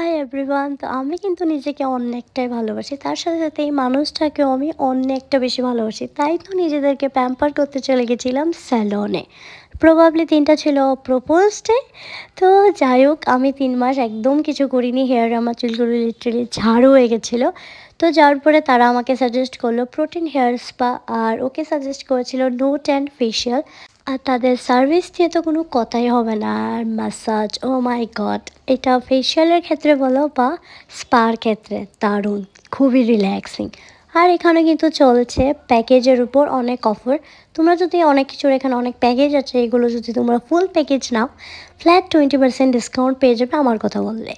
Hi everyone. তো আমি কিন্তু নিজেকে অনেকটাই ভালোবাসি। তার সাথে, সাথে এই মানুষটাকেও আমি অনেকটা বেশি ভালোবাসি। তাই তো নিজেদেরকে প্যাম্পার করতে চলে গেছিলাম সেলনে। প্রবাবলি দিনটা ছিল প্রপোজ ডে। তো যাই হোক আমি ৩ মাস একদম কিছু করিনি। আমার চুলগুলো লিটারেলি ঝাড়ু হয়ে গেছিলো। তো যাওয়ার পরে তারা আমাকে সাজেস্ট করলো প্রোটিন হেয়ার স্পা, আর ওকে সাজেস্ট করেছিল নোট অ্যান্ড ফেশিয়াল। আর তাদের সার্ভিস দিয়ে তো কোনো কথাই হবে না। আর ম্যাসাজ, ও মাই গড! এটা ফেশিয়ালের ক্ষেত্রে বলো বা স্পার ক্ষেত্রে দারুণ, খুবই রিল্যাক্সিং। আর এখানে কিন্তু চলছে প্যাকেজের উপর অনেক অফার। তোমরা যদি অনেক কিছুর এখানে অনেক প্যাকেজ আছে, এগুলো যদি তোমরা ফুল প্যাকেজ নাও, ফ্ল্যাট 20% ডিসকাউন্ট পেয়ে যাবে আমার কথা বললে।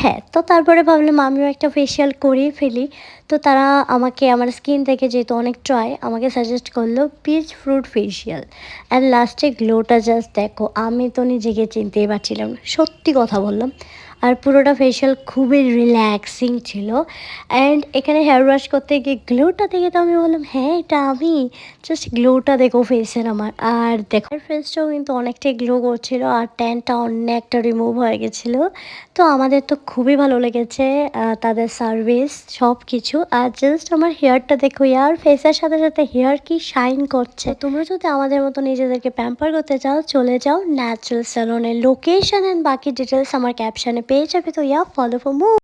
হ্যাঁ, তো তারপরে ভাবলাম আমিও একটা ফেশিয়াল করেই ফেলি। তো তারা আমাকে আমার স্কিন থেকে যেহেতু অনেক ট্রাই, আমাকে সাজেস্ট করলো পিচ ফ্রুট ফেশিয়াল। অ্যান্ড লাস্টে গ্লোটা জাস্ট দেখো, আমি তো নিজেকে চিনতেই পারছিলাম না। সত্যি কথা বললাম। আর পুরোটা ফেশিয়াল খুবই রিল্যাক্সিং ছিল। অ্যান্ড এখানে হেয়ার ওয়াশ করতে গিয়ে গ্লোটা দেখে তো আমি বললাম হ্যাঁ এটা আমি। জাস্ট গ্লোটা দেখো ফেসের আমার। আর দেখো ফেসটাও কিন্তু অনেকটাই গ্লো করছিল, আর ট্যানটা অনেকটা রিমুভ হয়ে গেছিলো। তো আমাদের তো খুবই ভালো লেগেছে তাদের সার্ভিস সব কিছু। আর জাস্ট আমার হেয়ারটা দেখো ইয়ার, ফেসের সাথে সাথে হেয়ার কি শাইন করছে। তোমরা যদি আমাদের মতো নিজেদেরকে প্যাম্পার করতে চাও, চলে যাও ন্যাচারাল স্যালনের লোকেশন অ্যান্ড বাকি ডিটেলস আমার ক্যাপশনে পেয়ে যাবে। তো ফলো ফর মোর।